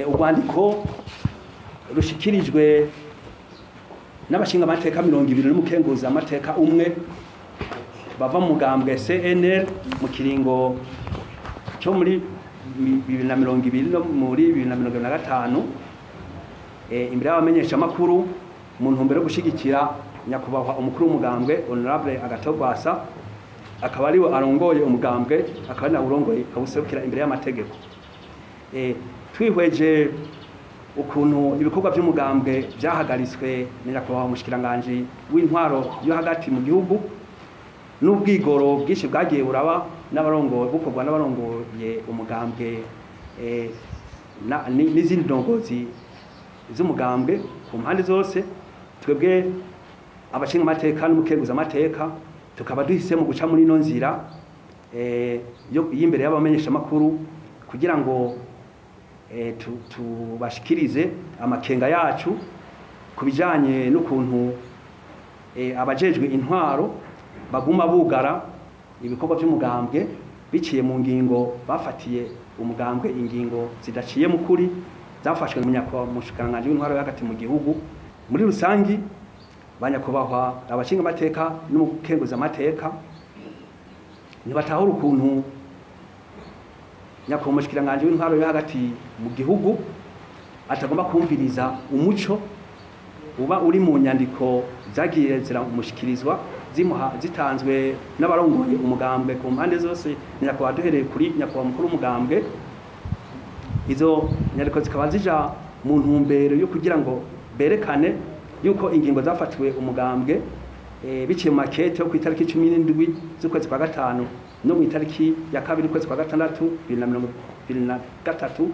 urwandiko rushikirijwe n'abashinga amateka 200 n'umukenguza amateka umwe bava mu mugambwe CNL mu kiringo cyo muri 2020 no muri 2025 imbere y'abamenyesha makuru mu ntumbero gushigikira nyakubahwa umukuru w'umugambwe Honorable Agatogwasa akaba ariwe arongoye umugambwe akaba na urongoye abuserukira imbere y'amategeko. Twihweje ukuntu ibikorwa by'umugambwe byahagaritswe nyakubahwa umushikiranganje w'intwaro yo hagati mu gihugu n'ubwigoro bwinshi bwagiye buraba n'abarongoye bukorwa n'abarongoye umugambwe n'izindi ndongozi z'umugambwe ku mpande zose. Twebwe abashinga amateka n'umukenguza amateka tukaba duhisemo guca muri ino nzira y'imbere y'abamenyesha makuru kugira ngo tubashikirize amakenga yacu kubijanye n'ukuntu abajejwe intwaro baguma bugara ibikorwa by'umugambwe biciye mu ngingo bafatiye umugambwe ingingo zidaciye mu kuri zafashwe n'umushikiranganje w'intwaro hagati mu gihugu muri rusangi. Banyakubahwa abashinga amateka n'umukenguza amateka nibatahura ukuntu nyakubahwa umushikiranganje w'intwaro yo hagati mu gihugu atagomba kumviriza umuco uba uri mu nyandiko zagiye ziramushikirizwa zitanzwe n'abarongoye umugambwe ku mpande zose. Nyakubahwa duhereye kuri nyakubahwa mukuru w'umugambwe, izo nyandiko zikaba zija mu ntumbero yo kugira ngo berekane yuko ingingo zafatiwe umugambwe biciye mu makete yo ku itariki 17 z'ukwezi kwa gatanu no mu itariki ya kabiri kwezi kwa gatandatu 2023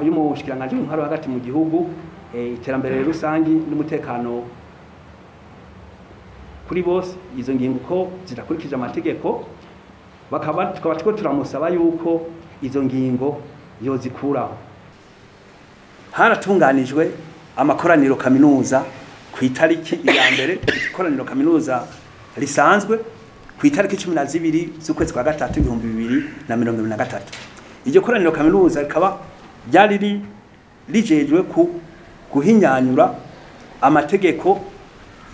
y'umushikiranganje w'intwaro hagati mu gihugu, iterambere rusangi n'umutekano kuri bose. Izo ngingo ko zirakurikije amategeko tukaba turamusaba yuko izo ngingo yozikuraho. Haratunganijwe amakoraniro kaminuza ku itariki ya mbere, ikoraniro kaminuza risanzwe ku itariki 12 z'ukwezi kwa gatatu 2023. Iryo koraniro kaminuza rikaba ryari rijejwe guhinyanyura amategeko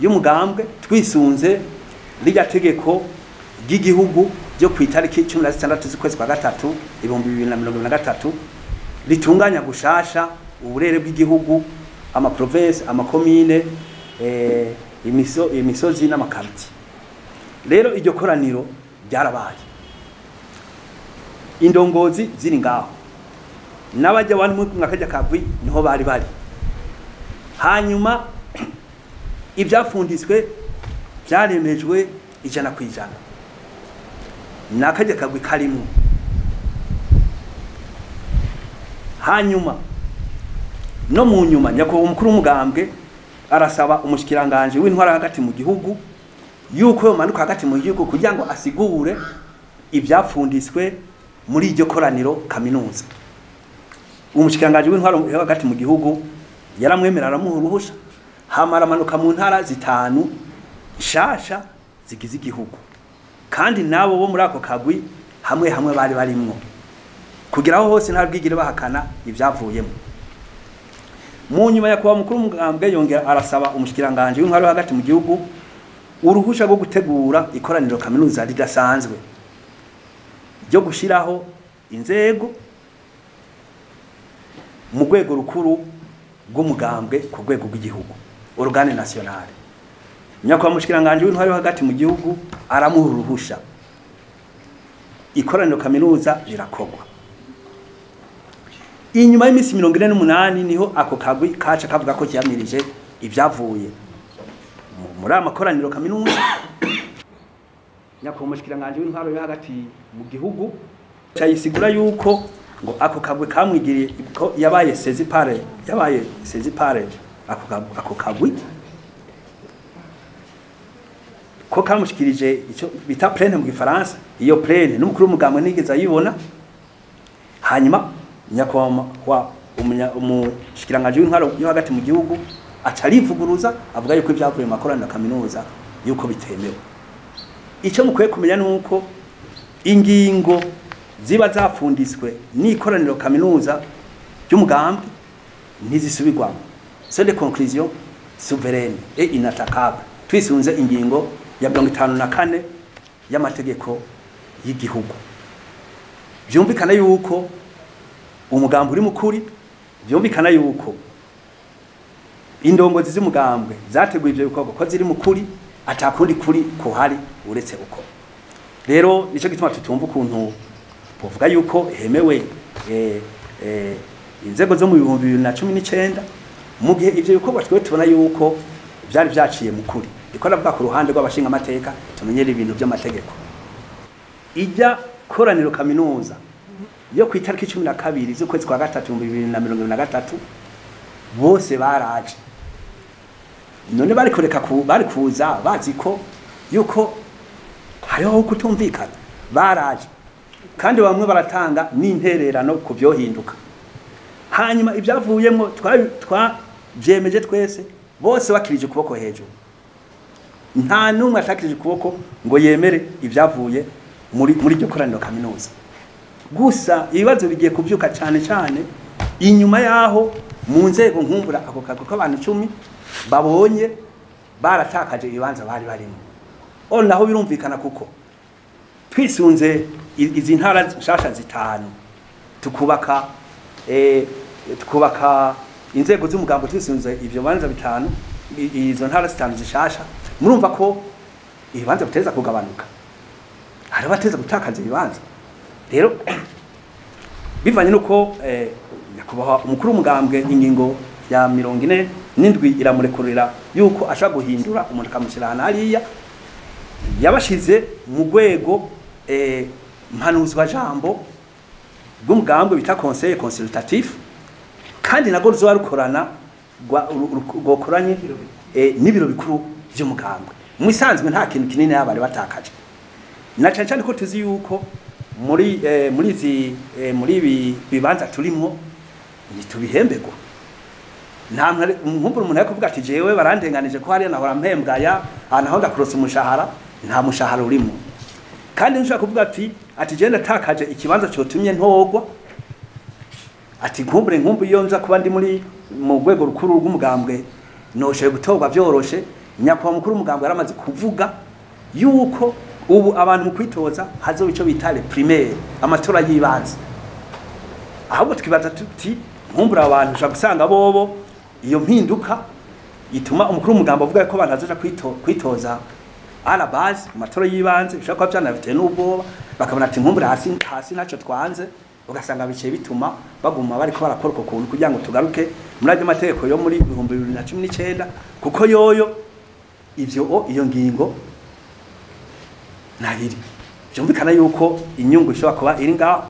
y'umugambwe twisunze rijya tegeko ry'igihugu ryo ku itariki 16 z'ukwezi kwa gatatu 2023 ritunganya gushasha uburere bw'igihugu, amaprovince, amakomine, imisozi n'amakarti. Rero iryo koraniro byarabaye, indongozi ziri ngaho n'abajya wani mu mwakajya kagwi niho bari hanyuma ibyafunditswe byaremejwe 100%. Nakajya kagwi karimo hanyuma no mu nyuma nyakubahwa umukuru w'umugambwe arasaba umushikiranganje w'intwara hagati mu gihugu yuko yomanuka hagati mu gihugu kugira ngo asigure ibyafunditswe muri iryo koraniro kaminuza. Umushikiranganje w'intwara hagati mu gihugu yaramwemera aramuha uruhusha, hamara manuka mu ntara 5 nshasha zigize igihugu, kandi nabo bo muri ako kagwi hamwe bari barimwo kugira aho hose ntabwigire bahakana ibyavuyemo. Mu nyuma ya kuba mukuru w'umugambwe yongera arasaba umushikiranganje w'intwaro hagati mu gihugu uruhusha rwo gutegura ikoraniro kaminuza ridasanzwe ryo gushiraho inzego mu rwego rukuru rw'umugambwe ku rwego rw'igihugu, organe nationale. Nyakubahwa umushikiranganje w'intwaro hagati mu gihugu aramuha uruhusha, ikoraniro kaminuza rirakogwa. Inyuma y'imisi 48 niho ako kagwi kaca kavuga ko cyamirije ibyavuye muri amakoraniro kaminuza. Nyakubahwa umushikiranganje w'intwaro yo hagati mu gihugu cyayisigura yuko ngo ako kagwi kamwigiriye ko yabaye sezipare ako kagwi ko kamushikirije icyo bita plane mu Gifaransa. Iyo plane n'umukuru w'umugambwe nigeze ayibona, hanyuma nyakubahwa umushikiranganje w'intwaro yo hagati mu gihugu acarivuguruza avuga yuko ibyavuye mu makoraniro kaminuza yuko bitemewe. Icyo mukwiye kumenya nuko ingingo ziba zapfunditswe n'ikoraniro kaminuza ry'umugambi ntizisubirwamo. C'est des conclusions souveraines et inattaquables twisunze ingingo ya 54 y'amategeko y'igihugu. Byumvikana yuko umugambi uri mukuri, byumvikana yuko indongozi z'umugambwe zateguye ivyo bikorwa ko ziri mukuri, atakundi kuri kohari uretse uko. Rero nico gituma tutumva ukuntu povuga yuko hemewe inzego zo mu 2019 mu gihe ivyo bikorwa twe tubona yuko byari byaciye mukuri. Iko navuga ku ruhande rw'abashinga amateka tumenyera ibintu by'amategeko. Ijya koraniro kaminuza yo ku itariki 12 z'ukwezi kwa gatatu 2023 bose baraje. None bari kureka bari kuza bazi ko yuko hariho kutumvikana, baraje kandi bamwe baratanga n'intererano ku byohinduka. Hanyuma ibyavuyemo twabyemeje twese bose bakirije kuboko hejuru, nta numwe atakirije kuboko ngo yemere ibyavuye muri iryo koraniro kaminuza. Gusa ibibazo bigiye kubyuka cyane cyane inyuma yaho mu nzego nkumbura ako kago k'abantu 10 babonye baratakaje ibibanza bari barimo. Naho birumvikana kuko twisunze izi ntara nshasha zitanu tukubaka inzego z'umugambo twisunze ivyo banza bitanu, izo ntara zitanu zishasha murumva ko ibibanza biteza kugabanuka, hari bateza gutakaza ibibanza. Rero bivanye nuko kubaha umukuru w'umugambwe ingingo ya 47 iramurekurira yuko asha guhindura umuntu kamushyirana hariya, yabashize mu rwego mpanuzwa jambo bw'umugambwe bita conseil consultatif, kandi nago ruzo rukorana rwokoranye n'ibiro bikuru by'umugambwe. Mu isanzwe nta kintu kinini yabari batakaje, na cyane ko tuzi yuko muri bibanza turimo nitubihembego. Nta nkumbura umuntu yakuvuga ati jewe barandenganije ko hari nahora mpembwaya anaho ndakurose umushahara, nta mushahara urimo. Kandi nshaka kuvuga ati je natakaje ikibanza cyotumye ntogwa, ati nkumbure iyo nza kuba ndi mu rwego rukuru rw'umugambwe noshoye gutogwa byoroshe. Nyakwa mukuru w'umugambwe yaramaze kuvuga yuko ubu abantu mu kwitoza hazo bico bitale primaire, amatora yibanze. Ahubwo twibaza tuti nkumbura abantu ushaka gusanga bobo iyo mpinduka ituma umukuru w'umugambwe avuga ko abantu azoja kwitoza ala base mu matora yibanze, bishaka kwa byana bitewe n'ubwoba, bakabona ati nkumbura hasi naco twanze, ugasanga bice bituma baguma bari ko barakora uko kuntu kugira ngo tugaruke muri aje amategeko yo muri 2019, kuko yoyo iyo ngingo nahiri byumvikana yuko inyungu ishobora kuba iri ngaho.